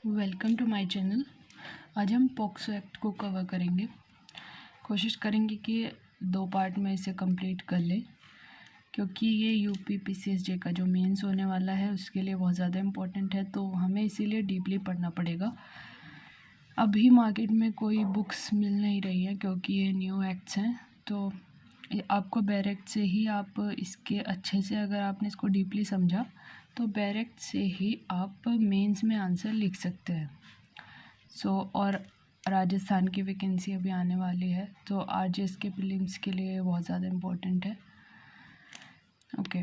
Welcome to my channel. आज हम POCSO act को कवर करेंगे। कोशिश करेंगे कि 2 पार्ट में इसे कंप्लीट कर लें, क्योंकि ये यूपी पीसीएसजे का जो मेंस होने वाला है उसके लिए बहुत ज़्यादा इम्पोर्टेंट है, तो हमें इसीलिए डीपली पढ़ना पड़ेगा। अभी मार्केट में कोई बुक्स मिल नहीं रही है क्योंकि ये न्यू एक्ट्स हैं, तो आपको डायरेक्ट से ही आप इसके अच्छे से अगर आपने इसको डीपली समझा तो डायरेक्ट से ही आप मेंस में आंसर लिख सकते हैं। और राजस्थान की वैकेंसी अभी आने वाली है, तो आरजेएस के प्रीलिम्स के लिए बहुत ज़्यादा इम्पोर्टेंट है। ओके,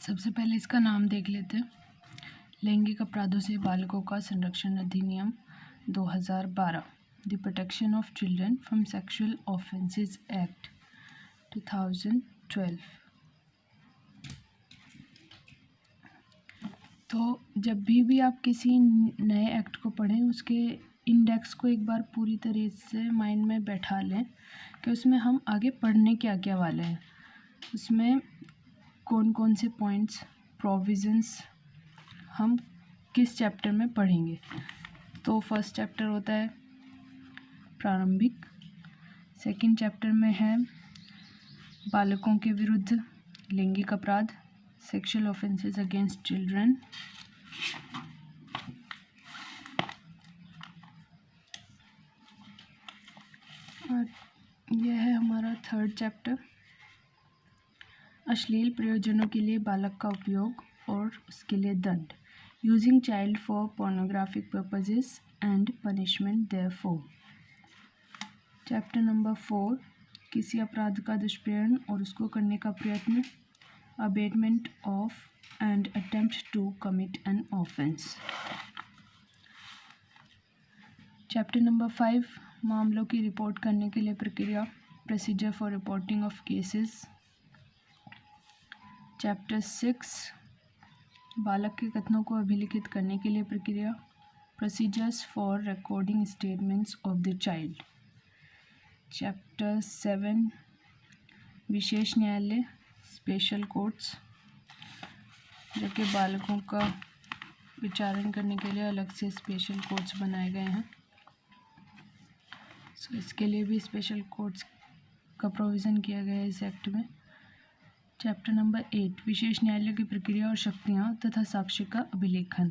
सबसे पहले इसका नाम देख लेते हैं। लैंगिक अपराधों से बालकों का संरक्षण अधिनियम 2012, the protection of children from sexual offences act 2012। तो जब भी आप किसी नए एक्ट को पढ़ें, उसके इंडेक्स को एक बार पूरी तरह से माइंड में बैठा लें कि उसमें हम आगे पढ़ने क्या क्या वाले हैं, उसमें कौन कौन से पॉइंट्स, प्रोविजंस हम किस चैप्टर में पढ़ेंगे। तो फर्स्ट चैप्टर होता है प्रारंभिक, सेकंड चैप्टर में है बालकों के विरुद्ध लैंगिक अपराध, सेक्सुअल ऑफेंसेस अगेंस्ट चिल्ड्रन। और यह है हमारा थर्ड चैप्टर, अश्लील प्रयोजनों के लिए बालक का उपयोग और उसके लिए दंड, using child for pornographic purposes and punishment therefore. Chapter number 4, किसी अपराध का दुष्प्रेरण और उसको करने का प्रयत्न, abetment of and attempt to commit an offence. Chapter number 5, मामलों की रिपोर्ट करने के लिए प्रक्रिया, procedure for reporting of cases. Chapter 6, बालक के कथनों को अभिलिखित करने के लिए प्रक्रिया, procedures for recording statements of the child. Chapter 7, विशेष न्यायालय, स्पेशल कोर्ट्स, जो कि बालकों का विचारण करने के लिए अलग से स्पेशल कोर्ट्स बनाए गए हैं। इसके लिए भी स्पेशल कोर्ट्स का प्रोविज़न किया गया है इस एक्ट में। चैप्टर नंबर 8, विशेष न्यायालय की प्रक्रिया और शक्तियाँ तथा साक्ष्य का अभिलेखन,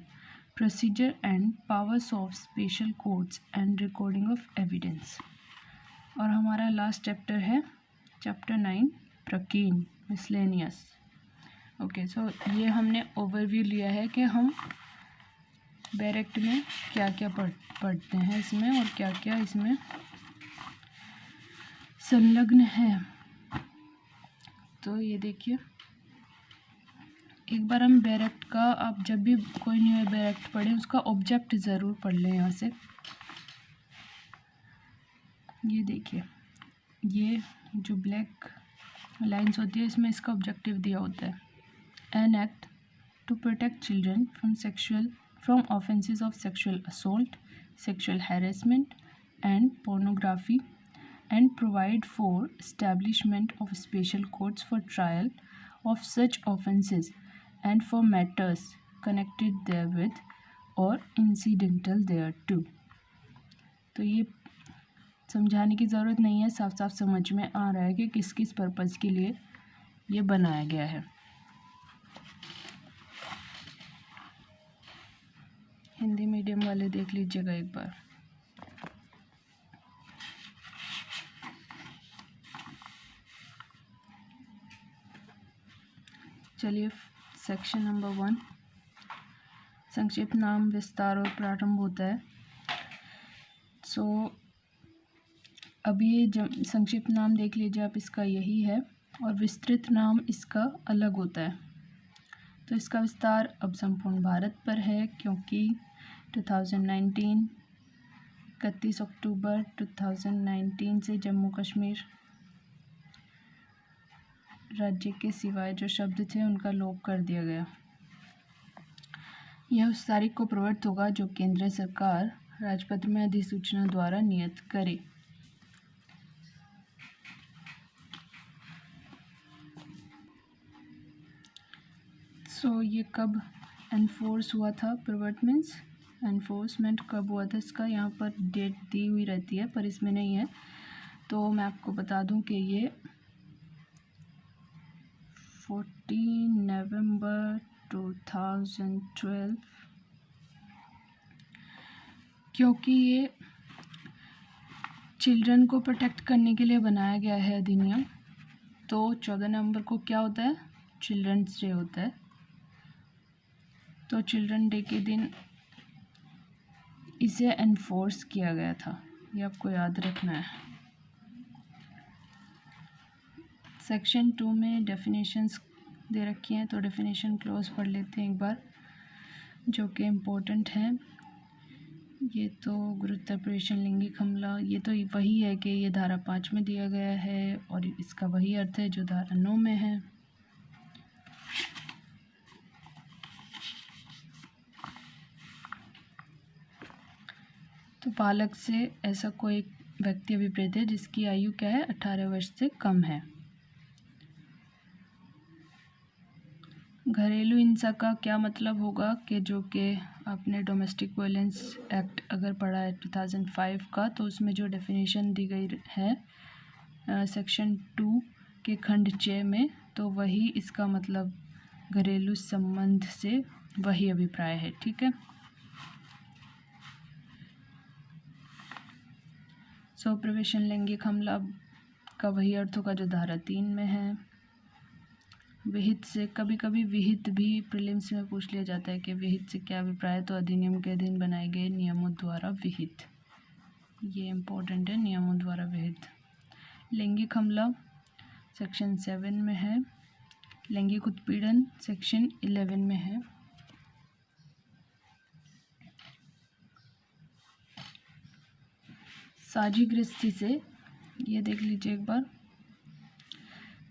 procedure and powers of special courts and recording of evidence. और हमारा लास्ट चैप्टर है चैप्टर 9, प्रकीर्न, मिसलेनियस। ओके, सो ये हमने ओवरव्यू लिया है कि हम डायरेक्ट में क्या क्या पढ़ते हैं इसमें और क्या क्या इसमें संलग्न है। तो ये देखिए, एक बार हम डायरेक्ट का, आप जब भी कोई न्यू डायरेक्ट पढ़ें उसका ऑब्जेक्ट ज़रूर पढ़ लें। यहाँ से ये देखिए, ये जो ब्लैक लाइंस होती है इसमें इसका ऑब्जेक्टिव दिया होता है, an act to protect children from offences of sexual assault, sexual harassment and pornography and provide for establishment of special courts for trial of such offences and for matters connected therewith or incidental thereto। तो ये समझाने की ज़रूरत नहीं है, साफ साफ समझ में आ रहा है कि किस किस पर्पज़ के लिए ये बनाया गया है। हिंदी मीडियम वाले देख लीजिएगा एक बार। चलिए, सेक्शन नंबर 1, संक्षिप्त नाम, विस्तार और प्रारंभ होता है। अब ये संक्षिप्त नाम देख लीजिए आप, इसका यही है, और विस्तृत नाम इसका अलग होता है। तो इसका विस्तार अब संपूर्ण भारत पर है, क्योंकि 2019 31 अक्टूबर 2019 से जम्मू कश्मीर राज्य के सिवाय जो शब्द थे उनका लोप कर दिया गया। यह उस तारीख को प्रवर्त होगा जो केंद्र सरकार राजपत्र में अधिसूचना द्वारा नियत करे। सो ये कब एनफोर्स हुआ था? प्रवर्ट मीन्स एनफोर्समेंट कब हुआ था इसका, यहाँ पर डेट दी हुई रहती है पर इसमें नहीं है, तो मैं आपको बता दूं कि ये 14 नवंबर 2012, क्योंकि ये चिल्ड्रन को प्रोटेक्ट करने के लिए बनाया गया है अधिनियम। तो 14 नवंबर को क्या होता है? चिल्ड्रंस डे होता है। तो चिल्ड्रन डे के दिन इसे एनफोर्स किया गया था, ये आपको याद रखना है। सेक्शन 2 में डेफिनेशंस दे रखी हैं, तो डेफिनेशन क्लोज पढ़ लेते हैं एक बार, जो कि इम्पोर्टेंट है। ये तो गुरुत्व प्रवेशन लैंगिक हमला, ये तो वही है कि ये धारा 5 में दिया गया है और इसका वही अर्थ है जो धारा 9 में है। तो बालक से ऐसा कोई व्यक्ति अभिप्रेत है जिसकी आयु क्या है? 18 वर्ष से कम है। घरेलू हिंसा का क्या मतलब होगा कि जो कि आपने डोमेस्टिक वायलेंस एक्ट अगर पढ़ा है 2005 का, तो उसमें जो डेफिनेशन दी गई है सेक्शन 2 के खंड 6 में, तो वही इसका मतलब घरेलू संबंध से वही अभिप्राय है। ठीक है। सो प्रवेशन लैंगिक हमला का वही अर्थ होगा जो धारा 3 में है। विहित से, कभी कभी विहित भी प्रीलिम्स में पूछ लिया जाता है कि विहित से क्या अभिप्राय, तो अधिनियम के अधीन बनाए गए नियमों द्वारा विहित, ये इम्पोर्टेंट है, नियमों द्वारा विहित। लैंगिक हमला सेक्शन 7 में है। लैंगिक उत्पीड़न सेक्शन 11 में है। साझी गृहस्थी से, ये देख लीजिए एक बार,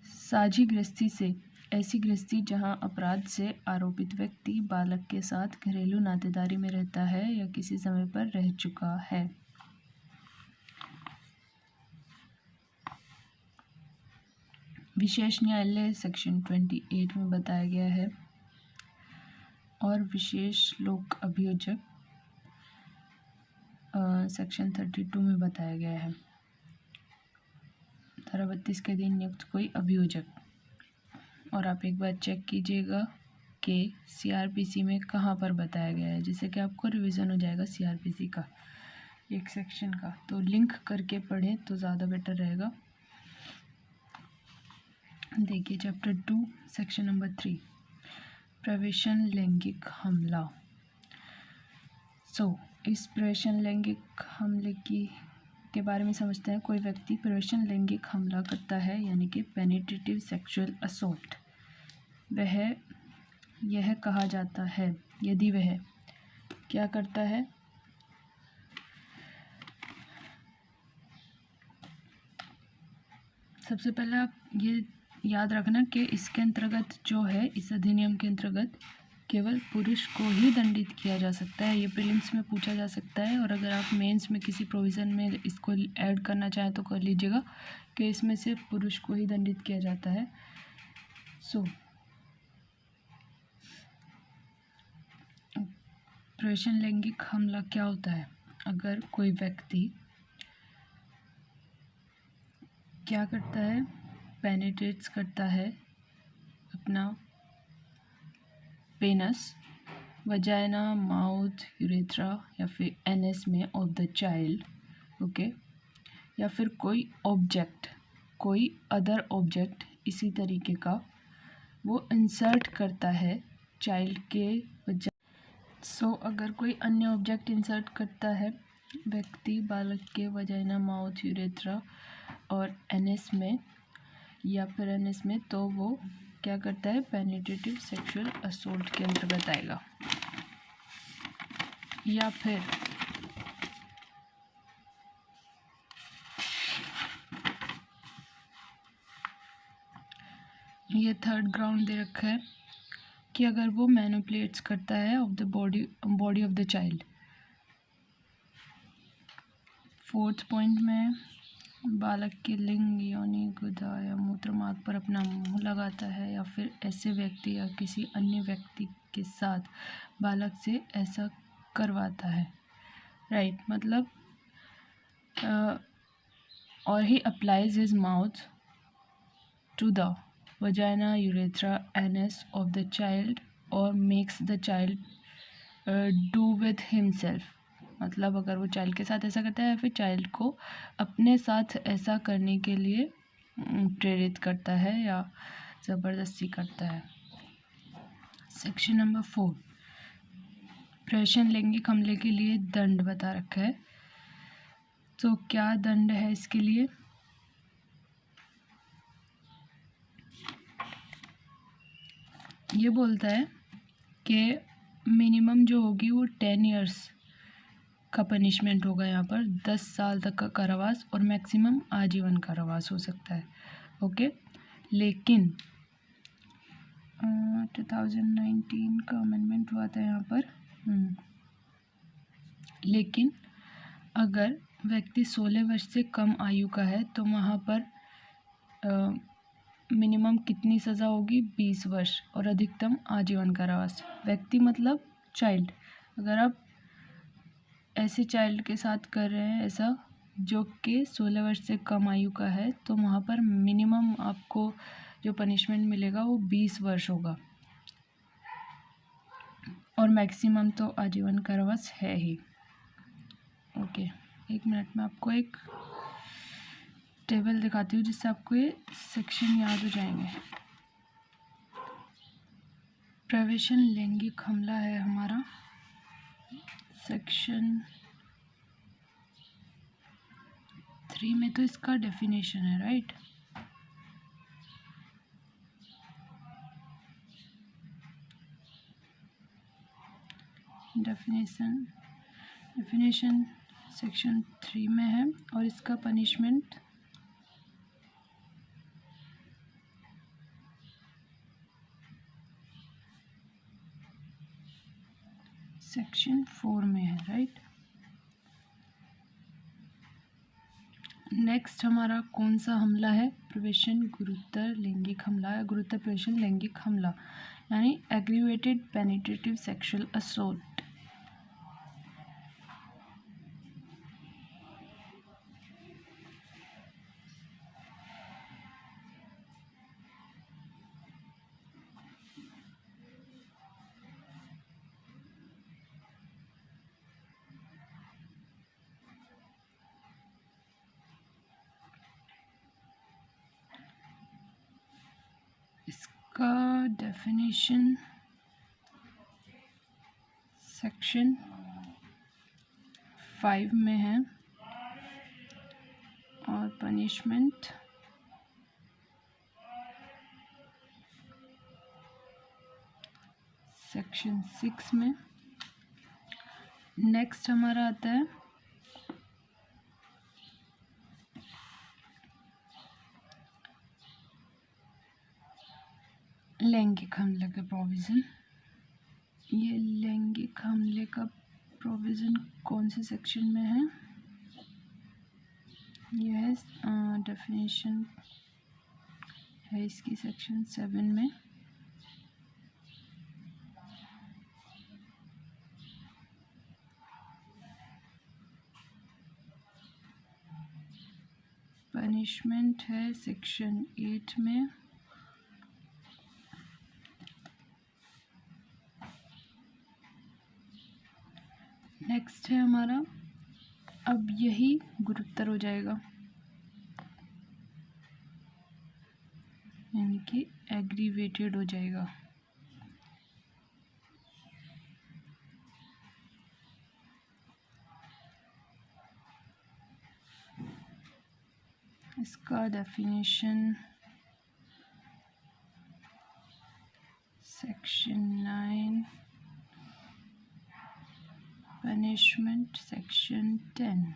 साझी गृहस्थी से ऐसी गृहस्थी जहां अपराध से आरोपित व्यक्ति बालक के साथ घरेलू नातेदारी में रहता है या किसी समय पर रह चुका है। विशेष न्यायालय सेक्शन 28 में बताया गया है और विशेष लोक अभियोजक सेक्शन 32 में बताया गया है। धारा 32 के अधीन नियुक्त कोई अभियोजक, और आप एक बार चेक कीजिएगा कि सीआरपीसी में कहाँ पर बताया गया है, जिससे कि आपको रिवीजन हो जाएगा सीआरपीसी का एक सेक्शन का। तो लिंक करके पढ़ें तो ज़्यादा बेटर रहेगा। देखिए चैप्टर 2 सेक्शन नंबर 3 प्रवेशन लैंगिक हमला। इस प्रवेशन लैंगिक हमले के बारे में समझते हैं। कोई व्यक्ति प्रवेशन लैंगिक हमला करता है यानी कि पेनिट्रेटिव सेक्सुअल असॉल्ट, वह यह कहा जाता है यदि वह क्या करता है, सबसे पहले आप ये याद रखना कि इसके अंतर्गत जो है, इस अधिनियम के अंतर्गत केवल पुरुष को ही दंडित किया जा सकता है। ये प्रीलिम्स में पूछा जा सकता है, और अगर आप मेंस में किसी प्रोविज़न में इसको ऐड करना चाहें तो कर लीजिएगा कि इसमें से पुरुष को ही दंडित किया जाता है। प्रवेशन लैंगिक हमला क्या होता है? अगर कोई व्यक्ति क्या करता है, पेनिट्रेट्स करता है अपना पेनस, वजाइना, माउथ, यूरेथ्रा या फिर एनएस में ऑफ द चाइल्ड, ओके, या फिर कोई ऑब्जेक्ट, कोई अदर ऑब्जेक्ट इसी तरीके का वो इंसर्ट करता है चाइल्ड के वजाइना। अगर कोई अन्य ऑब्जेक्ट इंसर्ट करता है व्यक्ति बालक के वजाइना, माउथ, यूरेथ्रा और एनएस में या फिर एनएस में, तो वो क्या करता है, पेनिट्रेटिव सेक्सुअल असोल्ट के अंतर्गत आएगा। या फिर ये थर्ड ग्राउंड दे रखा है कि अगर वो मैनिपुलेट्स करता है of the body of the child. Fourth point में बालक के लिंग, योनि, गुदा या मूत्र मार्ग पर अपना मुंह लगाता है या फिर ऐसे व्यक्ति या किसी अन्य व्यक्ति के साथ बालक से ऐसा करवाता है। राइट, मतलब और ही applies his mouth to the vagina, urethra, anus of the child और makes the child do with himself. मतलब अगर वो चाइल्ड के साथ ऐसा करता है या फिर चाइल्ड को अपने साथ ऐसा करने के लिए प्रेरित करता है या ज़बरदस्ती करता है। सेक्शन नंबर 4, प्रवेशन लैंगिक हमले के लिए दंड बता रखा है। तो क्या दंड है इसके लिए? ये बोलता है कि मिनिमम जो होगी वो 10 इयर्स का पनिशमेंट होगा। यहाँ पर 10 साल तक का कारावास और मैक्सिमम आजीवन कारावास हो सकता है। ओके, लेकिन 2019 का अमेंडमेंट हुआ था यहाँ पर। लेकिन अगर व्यक्ति 16 वर्ष से कम आयु का है तो वहाँ पर मिनिमम कितनी सज़ा होगी? 20 वर्ष और अधिकतम आजीवन कारावास। व्यक्ति मतलब चाइल्ड। अगर आप ऐसे चाइल्ड के साथ कर रहे हैं ऐसा जो कि 16 वर्ष से कम आयु का है तो वहाँ पर मिनिमम आपको जो पनिशमेंट मिलेगा वो 20 वर्ष होगा और मैक्सिमम तो आजीवन कारावास है ही। ओके, एक मिनट में आपको एक टेबल दिखाती हूँ जिससे आपको ये सेक्शन याद हो जाएंगे। प्रवेशन लैंगिक हमला है हमारा सेक्शन 3 में, तो इसका डेफिनेशन है। राइट, डेफिनेशन सेक्शन 3 में है और इसका पनिशमेंट सेक्शन 4 में है। राइट, नेक्स्ट हमारा कौन सा हमला है? प्रवेशन गुरुतर लैंगिक हमला है। गुरुतर प्रवेशन लैंगिक हमला यानी एग्रीवेटेड पेनिट्रेटिव सेक्सुअल असोल्ट। इसका डेफिनेशन सेक्शन 5 में है और पनिशमेंट सेक्शन 6 में। नेक्स्ट हमारा आता है लैंगिक हमले का प्रोविज़न। ये लैंगिक हमले का प्रोविज़न कौन से सेक्शन में है? यह डेफिनेशन है इसकी सेक्शन 7 में। पनिशमेंट है सेक्शन 8 में। नेक्स्ट है हमारा, अब यही गुरुतर हो जाएगा यानी कि एग्रीवेटेड हो जाएगा। इसका डेफिनेशन सेक्शन 9, पनिशमेंट सेक्शन 10।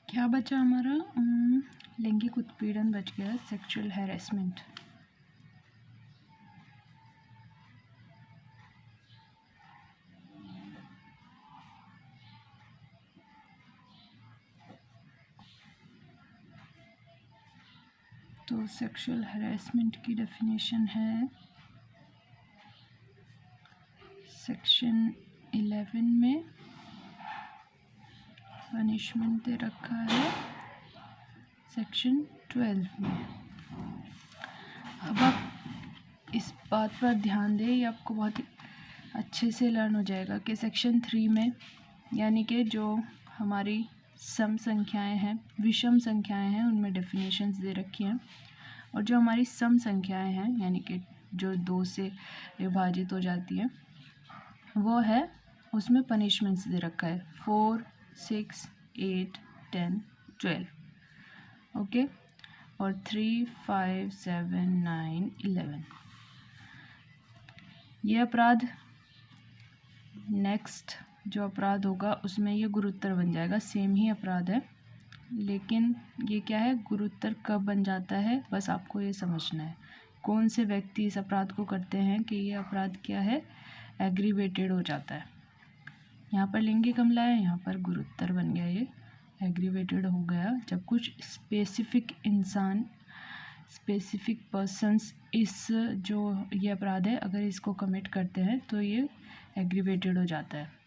क्या बचा हमारा? लैंगिक उत्पीड़न बच गया, सेक्सुअल हैरेसमेंट। तो सेक्सुअल हैरेसमेंट की डेफिनेशन है सेक्शन 11 में, पनिशमेंट दे रखा है सेक्शन 12 में। अब आप इस बात पर ध्यान दें, ये आपको बहुत ही अच्छे से लर्न हो जाएगा कि सेक्शन 3 में यानी कि जो हमारी सम संख्याएं हैं, विषम संख्याएं हैं, उनमें डेफिनेशंस दे रखी हैं, और जो हमारी सम संख्याएं हैं यानी कि जो 2 से विभाजित हो जाती हैं वो है, उसमें पनिशमेंट्स दे रखा है 4, 6, 8, 10, 12, ओके, और 3, 5, 7, 9, 11। ये अपराध नेक्स्ट जो अपराध होगा उसमें ये गुरुतर बन जाएगा, सेम ही अपराध है, लेकिन ये क्या है, गुरुतर कब बन जाता है, बस आपको ये समझना है कौन से व्यक्ति इस अपराध को करते हैं कि ये अपराध क्या है, एग्रीवेटेड हो जाता है। यहाँ पर लैंगिक हमला है, यहाँ पर गुरुतर बन गया, ये एग्रीवेटेड हो गया जब कुछ स्पेसिफिक इंसान, स्पेसिफिक पर्सन्स इस जो ये अपराध है अगर इसको कमिट करते हैं तो ये एग्रीवेटेड हो जाता है।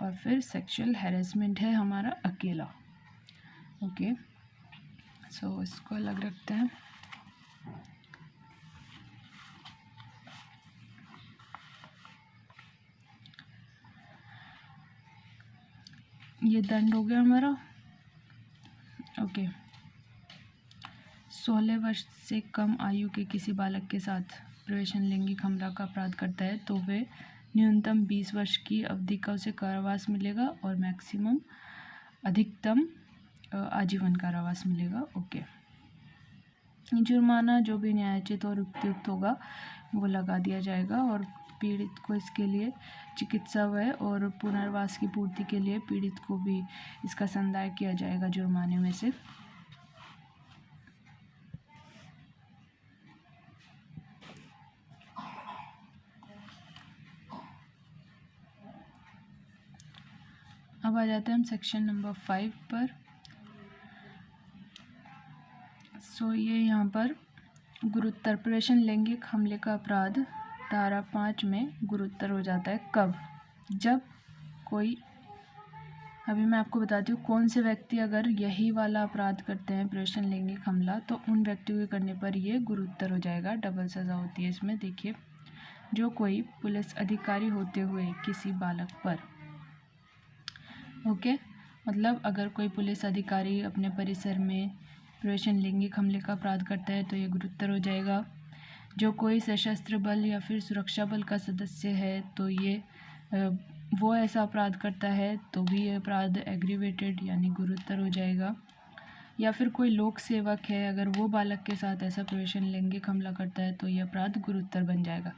और फिर सेक्सुअल हैरेसमेंट है हमारा अकेला, ओके, सो इसको अलग रखते हैं। ये दंड हो गया हमारा, ओके। 16 वर्ष से कम आयु के किसी बालक के साथ प्रवेशन लैंगिक हमला का अपराध करता है तो वे न्यूनतम 20 वर्ष की अवधि का उसे कारावास मिलेगा और मैक्सिमम अधिकतम आजीवन कारावास मिलेगा, ओके। जुर्माना जो भी न्यायोचित और उपयुक्त होगा वो लगा दिया जाएगा, और पीड़ित को इसके लिए चिकित्सा व्यय और पुनर्वास की पूर्ति के लिए पीड़ित को भी इसका संदाय किया जाएगा जुर्माने में से। अब आ जाते हैं हम सेक्शन नंबर 5 पर। सो ये यहाँ पर गुरुतर प्रवेशन लैंगिक हमले का अपराध धारा 5 में गुरुतर हो जाता है कब, जब कोई, अभी मैं आपको बताती हूँ कौन से व्यक्ति अगर यही वाला अपराध करते हैं प्रवेशन लैंगिक हमला, तो उन व्यक्तियों के करने पर ये गुरुतर हो जाएगा, डबल सज़ा होती है इसमें। देखिए, जो कोई पुलिस अधिकारी होते हुए किसी बालक पर, ओके, मतलब अगर कोई पुलिस अधिकारी अपने परिसर में प्रवेशन लैंगिक हमले का अपराध करता है तो ये गुरुतर हो जाएगा। जो कोई सशस्त्र बल या फिर सुरक्षा बल का सदस्य है तो ये वो ऐसा अपराध करता है तो भी ये अपराध एग्रीवेटेड यानी गुरुतर हो जाएगा। या फिर कोई लोक सेवक है, अगर वो बालक के साथ ऐसा प्रवेशन लैंगिक हमला करता है तो ये अपराध गुरुतर बन जाएगा।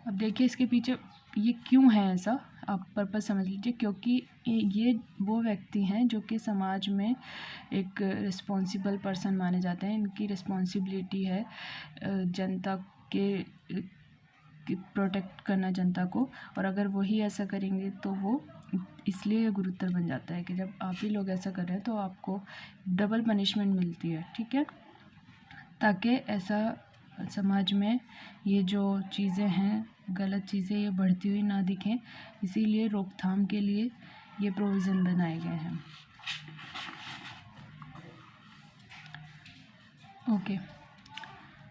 अब देखिए इसके पीछे ये क्यों है ऐसा, आप पर्पस समझ लीजिए, क्योंकि ये वो व्यक्ति हैं जो कि समाज में एक रिस्पॉन्सिबल पर्सन माने जाते हैं, इनकी रिस्पॉन्सिबिलिटी है जनता के प्रोटेक्ट करना जनता को, और अगर वही ऐसा करेंगे तो वो इसलिए गुरुतर बन जाता है कि जब आप ही लोग ऐसा कर रहे हैं तो आपको डबल पनिशमेंट मिलती है, ठीक है, ताकि ऐसा समाज में ये जो चीज़ें हैं, गलत चीज़ें ये बढ़ती हुई ना दिखें, इसीलिए रोकथाम के लिए ये प्रोविज़न बनाए गए हैं, ओके।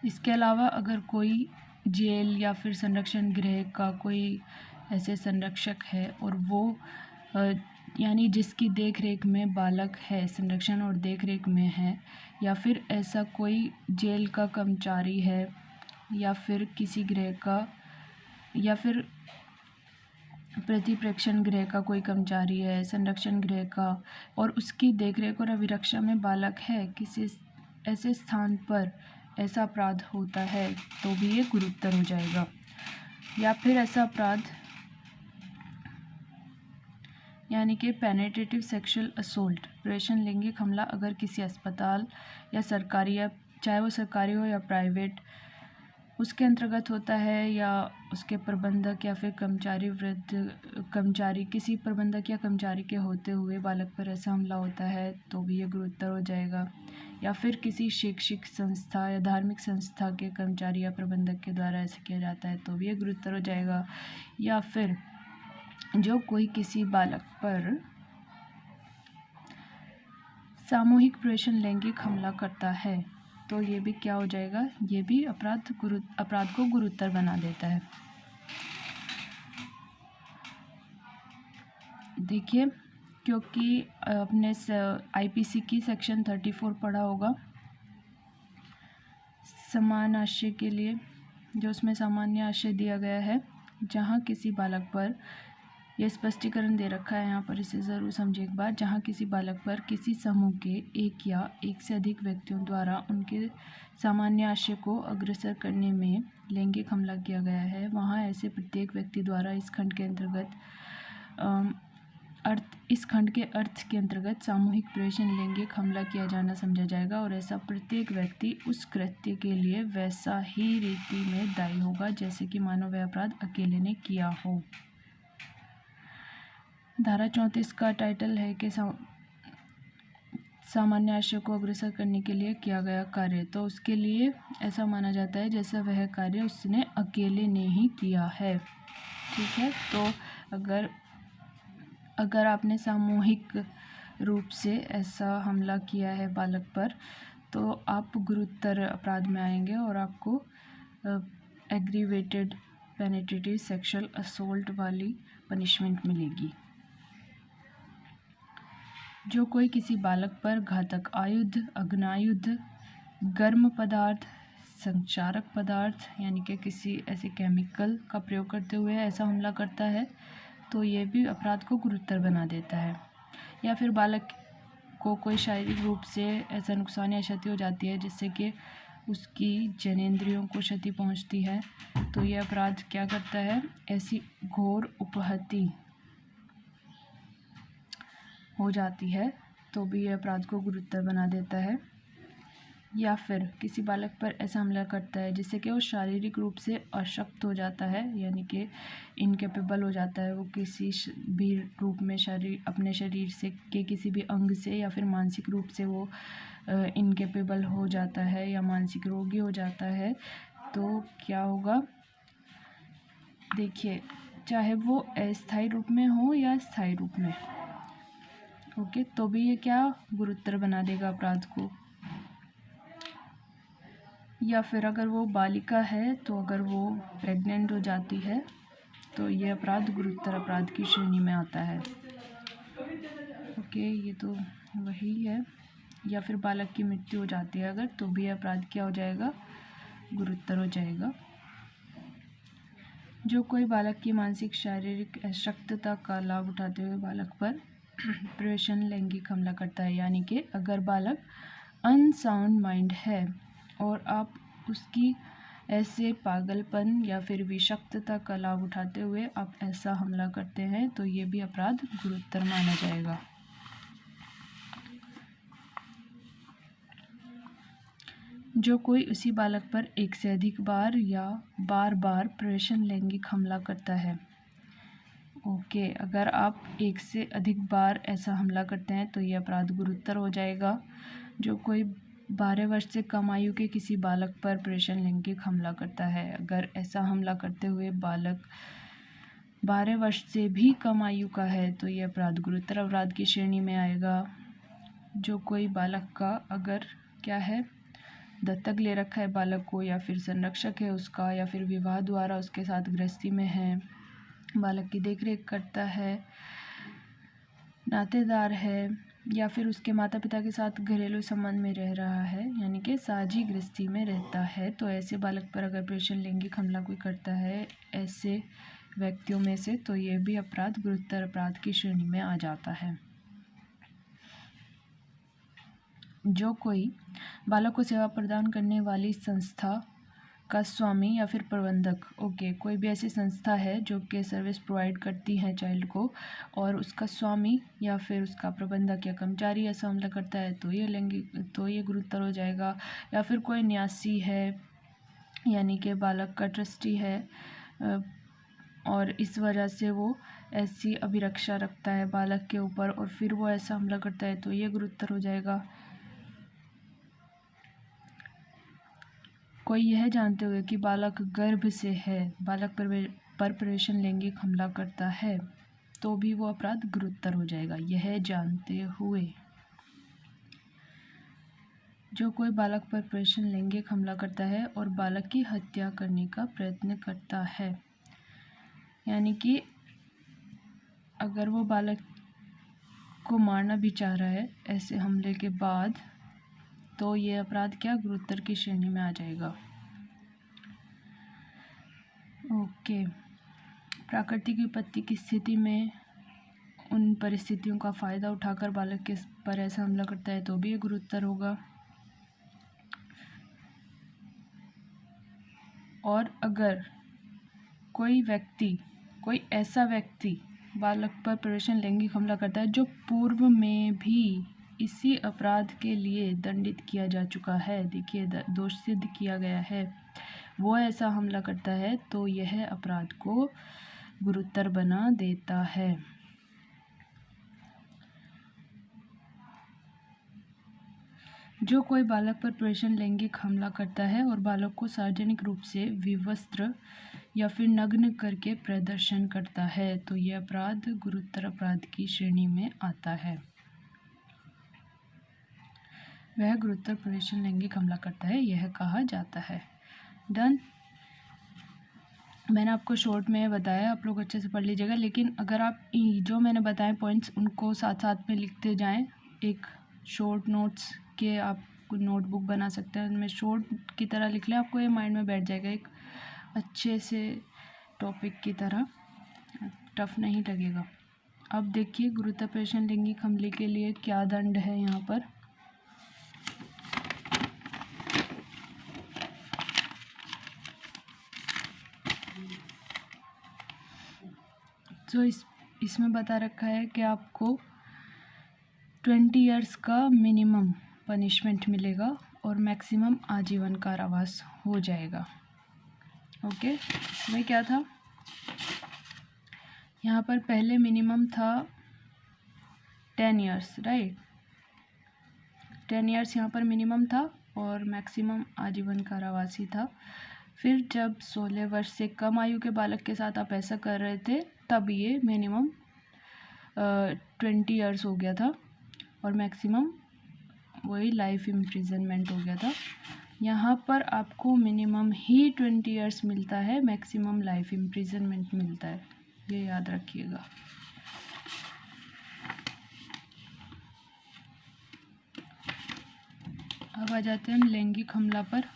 इसके अलावा अगर कोई जेल या फिर संरक्षण गृह का कोई ऐसे संरक्षक है और वो यानी जिसकी देख रेख में बालक है, संरक्षण और देख रेख में है, या फिर ऐसा कोई जेल का कर्मचारी है या फिर किसी गृह का या फिर प्रतिप्रेक्षण गृह का कोई कर्मचारी है, संरक्षण गृह का, और उसकी देखरेख और अभिरक्षा में बालक है, किसी ऐसे स्थान पर ऐसा अपराध होता है तो भी ये गुरुतर हो जाएगा। या फिर ऐसा अपराध यानी कि पेनिट्रेटिव सेक्सुअल असोल्ट, प्रवेशन लैंगिक हमला अगर किसी अस्पताल या सरकारी, या चाहे वो सरकारी हो या प्राइवेट, उसके अंतर्गत होता है, या उसके प्रबंधक या फिर कर्मचारी किसी प्रबंधक या कर्मचारी के होते हुए बालक पर ऐसा हमला होता है तो भी ये गुरुतर हो जाएगा। या फिर किसी शैक्षिक संस्था या धार्मिक संस्था के कर्मचारी या प्रबंधक के द्वारा ऐसा किया जाता है तो भी ये गुरुतर हो जाएगा। या फिर जो कोई किसी बालक पर सामूहिक प्रवेशन लैंगिक हमला करता है तो ये भी क्या हो जाएगा, ये भी अपराध को गुरुतर बना देता है। देखिए, क्योंकि अपने आईपीसी की सेक्शन 34 पढ़ा होगा समान आशय के लिए, जो उसमें सामान्य आशय दिया गया है, जहाँ किसी बालक पर, यह स्पष्टीकरण दे रखा है यहाँ पर, इसे ज़रूर समझिए एक बार। जहाँ किसी बालक पर किसी समूह के एक या एक से अधिक व्यक्तियों द्वारा उनके सामान्य आशय को अग्रसर करने में लैंगिक हमला किया गया है, वहाँ ऐसे प्रत्येक व्यक्ति द्वारा इस खंड के अर्थ के अंतर्गत सामूहिक प्रवेशन लैंगिक हमला किया जाना समझा जाएगा, और ऐसा प्रत्येक व्यक्ति उस कृत्य के लिए वैसा ही रीति में दायी होगा जैसे कि मानो वह अपराध अकेले ने किया हो। धारा 34 का टाइटल है कि सामान्य आशय को अग्रसर करने के लिए किया गया कार्य, तो उसके लिए ऐसा माना जाता है जैसा वह कार्य उसने अकेले ने ही किया है। ठीक है, तो अगर आपने सामूहिक रूप से ऐसा हमला किया है बालक पर तो आप गुरुतर अपराध में आएंगे और आपको एग्रीवेटेड पेनिट्रेटिव सेक्सुअल असोल्ट वाली पनिशमेंट मिलेगी। जो कोई किसी बालक पर घातक आयुध, अग्नायुध, गर्म पदार्थ, संचारक पदार्थ यानी कि किसी ऐसे केमिकल का प्रयोग करते हुए ऐसा हमला करता है तो ये भी अपराध को गुरुतर बना देता है। या फिर बालक को कोई शारीरिक रूप से ऐसा नुकसान या क्षति हो जाती है जिससे कि उसकी जनेंद्रियों को क्षति पहुंचती है तो यह अपराध क्या करता है, ऐसी घोर उपहति हो जाती है तो भी यह अपराध को गुरुतर बना देता है। या फिर किसी बालक पर ऐसा हमला करता है जिससे कि वो शारीरिक रूप से अशक्त हो जाता है, यानी कि इनकेपेबल हो जाता है, वो किसी भी रूप में अपने शरीर से के किसी भी अंग से या फिर मानसिक रूप से वो इनकेपेबल हो जाता है या मानसिक रोगी हो जाता है, तो क्या होगा, देखिए, चाहे वो अस्थायी रूप में हो या स्थायी रूप में, ओके, तो भी ये क्या गुरुतर बना देगा अपराध को। या फिर अगर वो बालिका है तो अगर वो प्रेग्नेंट हो जाती है तो ये अपराध गुरुतर अपराध की श्रेणी में आता है। ओके, ये तो वही है। या फिर बालक की मृत्यु हो जाती है अगर, तो भी अपराध क्या हो जाएगा, गुरुतर हो जाएगा। जो कोई बालक की मानसिक शारीरिक अशक्तता का लाभ उठाते हुए बालक पर प्रवेशन लैंगिक हमला करता है, यानी कि अगर बालक अनसाउंड माइंड है और आप उसकी ऐसे पागलपन या फिर विषक्तता का लाभ उठाते हुए आप ऐसा हमला करते हैं तो ये भी अपराध गुरुतर माना जाएगा। जो कोई उसी बालक पर एक से अधिक बार या बार बार प्रवेशन लैंगिक हमला करता है, ओके, अगर आप एक से अधिक बार ऐसा हमला करते हैं तो ये अपराध गुरुतर हो जाएगा। जो कोई 12 वर्ष से कम आयु के किसी बालक पर प्रवेशन लैंगिक हमला करता है, अगर ऐसा हमला करते हुए बालक 12 वर्ष से भी कम आयु का है तो ये अपराध गुरुतर अपराध की श्रेणी में आएगा। जो कोई बालक का अगर क्या है, दत्तक ले रखा है बालक को, या फिर संरक्षक है उसका, या फिर विवाह द्वारा उसके साथ गृहस्थी में है, बालक की देखरेख करता है, नातेदार है, या फिर उसके माता पिता के साथ घरेलू संबंध में रह रहा है, यानी कि साझी गृहस्थी में रहता है, तो ऐसे बालक पर अगर प्रवेशन लैंगिक हमला कोई करता है ऐसे व्यक्तियों में से तो ये भी अपराध गुरुतर अपराध की श्रेणी में आ जाता है। जो कोई बालक को सेवा प्रदान करने वाली संस्था का स्वामी या फिर प्रबंधक, ओके, कोई भी ऐसी संस्था है जो कि सर्विस प्रोवाइड करती है चाइल्ड को और उसका स्वामी या फिर उसका प्रबंधक या कर्मचारी ऐसा हमला करता है तो ये गुरुतर हो जाएगा। या फिर कोई न्यासी है यानी कि बालक का ट्रस्टी है और इस वजह से वो ऐसी अभिरक्षा रखता है बालक के ऊपर और फिर वो ऐसा हमला करता है, तो ये गुरुतर हो जाएगा। कोई यह जानते हुए कि बालक गर्भ से है, बालक पर प्रवेशन लैंगिक हमला करता है, तो भी वो अपराध गुरुतर हो जाएगा, यह जानते हुए। जो कोई बालक पर प्रवेशन लैंगिक हमला करता है और बालक की हत्या करने का प्रयत्न करता है, यानी कि अगर वो बालक को मारना भी चाह रहा है ऐसे हमले के बाद, तो ये अपराध क्या गुरुतर की श्रेणी में आ जाएगा। ओके। प्राकृतिक विपत्ति की स्थिति में उन परिस्थितियों का फ़ायदा उठाकर बालक के पर ऐसा हमला करता है, तो भी ये गुरुतर होगा। और अगर कोई ऐसा व्यक्ति बालक पर प्रवेशन लैंगिक हमला करता है जो पूर्व में भी इसी अपराध के लिए दंडित किया जा चुका है, देखिए दोष सिद्ध किया गया है, वो ऐसा हमला करता है, तो यह अपराध को गुरुतर बना देता है। जो कोई बालक पर प्रवेशन लैंगिक हमला करता है और बालक को सार्वजनिक रूप से विवस्त्र या फिर नग्न करके प्रदर्शन करता है, तो यह अपराध गुरुतर अपराध की श्रेणी में आता है। वह गुरुतर प्रवेशन लैंगिक हमला करता है, यह कहा जाता है। डन। मैंने आपको शॉर्ट में बताया, आप लोग अच्छे से पढ़ लीजिएगा, लेकिन अगर आप जो मैंने बताए पॉइंट्स उनको साथ साथ में लिखते जाएं, एक शॉर्ट नोट्स के आप नोटबुक बना सकते हैं, उनमें शॉर्ट की तरह लिख लें, आपको ये माइंड में बैठ जाएगा, एक अच्छे से टॉपिक की तरह, टफ नहीं लगेगा। अब देखिए गुरुतर प्रवेशन लैंगिक हमले के लिए क्या दंड है यहाँ पर। तो इसमें बता रखा है कि आपको 20 इयर्स का मिनिमम पनिशमेंट मिलेगा और मैक्सिमम आजीवन कारावास हो जाएगा। ओके, इसमें क्या था, यहाँ पर पहले मिनिमम था 10 इयर्स, राइट, 10 इयर्स यहाँ पर मिनिमम था और मैक्सिमम आजीवन कारावास ही था। फिर जब 16 वर्ष से कम आयु के बालक के साथ आप ऐसा कर रहे थे, तब ये मिनिमम 20 इयर्स हो गया था और मैक्सिमम वही लाइफ इम्प्रिजनमेंट हो गया था। यहाँ पर आपको मिनिमम ही 20 इयर्स मिलता है, मैक्सिमम लाइफ इम्प्रिजनमेंट मिलता है, ये याद रखिएगा। अब आ जाते हैं हम लैंगिक हमला पर।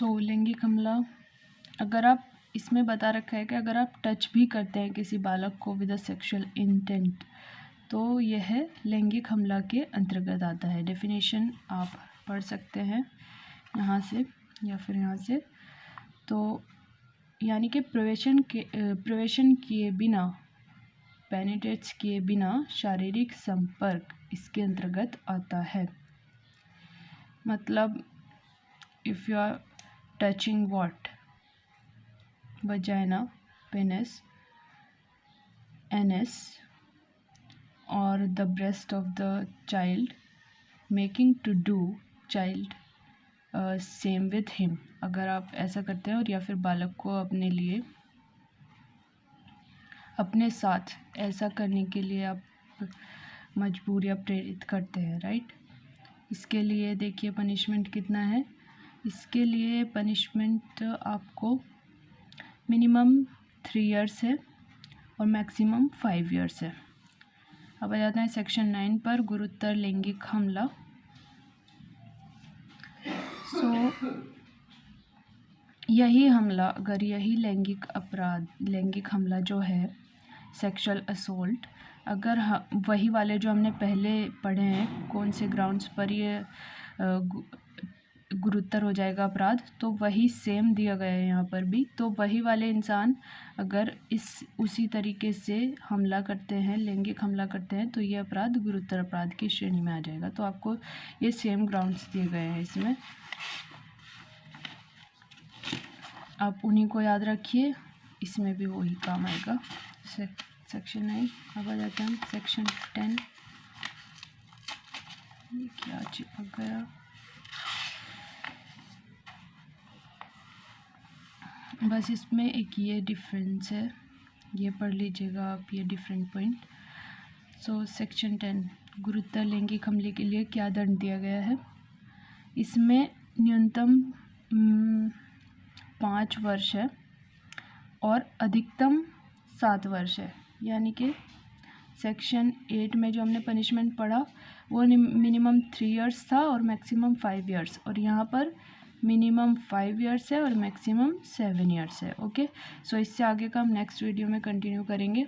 लैंगिक हमला, अगर आप, इसमें बता रखा है कि अगर आप टच भी करते हैं किसी बालक को विद अ सेक्सुअल इंटेंट, तो यह लैंगिक हमला के अंतर्गत आता है। डेफिनेशन आप पढ़ सकते हैं यहाँ से या फिर यहाँ से। तो यानी कि प्रवेशन किए बिना, पेनिट्रेट्स किए बिना शारीरिक संपर्क इसके अंतर्गत आता है। मतलब if you are touching what, vagina, penis, anus or the breast of the child, making to do child same with him, अगर आप ऐसा करते हैं और या फिर बालक को अपने लिए, अपने साथ ऐसा करने के लिए आप मजबूर या प्रेरित करते हैं, राइट। इसके लिए देखिए पनिशमेंट कितना है। इसके लिए पनिशमेंट आपको मिनिमम 3 इयर्स है और मैक्सिमम 5 इयर्स है। अब आ जाता है सेक्शन 9 पर, गुरुतर लैंगिक हमला। यही हमला, अगर यही लैंगिक हमला जो है सेक्सुअल असोल्ट, अगर वही वाले जो हमने पहले पढ़े हैं, कौन से ग्राउंड्स पर ये गुरुतर हो जाएगा अपराध, तो वही सेम दिया गया है यहाँ पर भी। तो वही वाले इंसान अगर उसी तरीके से हमला करते हैं, लैंगिक हमला करते हैं, तो ये अपराध गुरुतर अपराध की श्रेणी में आ जाएगा। तो आपको ये सेम ग्राउंड्स दिए गए हैं इसमें, आप उन्हीं को याद रखिए, इसमें भी वही काम आएगा। सेक्शन 9। अब आ जाते हैं हम सेक्शन 10। ये क्या चिपक गया, बस इसमें एक ये डिफरेंस है, ये पढ़ लीजिएगा आप, ये डिफरेंट पॉइंट। सो सेक्शन 10 गुरुतर लैंगिक हमले के लिए क्या दंड दिया गया है। इसमें न्यूनतम 5 वर्ष है और अधिकतम 7 वर्ष है। यानी कि सेक्शन 8 में जो हमने पनिशमेंट पढ़ा वो मिनिमम 3 इयर्स था और मैक्सिमम 5 इयर्स, और यहाँ पर मिनिमम 5 इयर्स है और मैक्सिमम 7 इयर्स है। ओके, सो इससे आगे का हम नेक्स्ट वीडियो में कंटिन्यू करेंगे।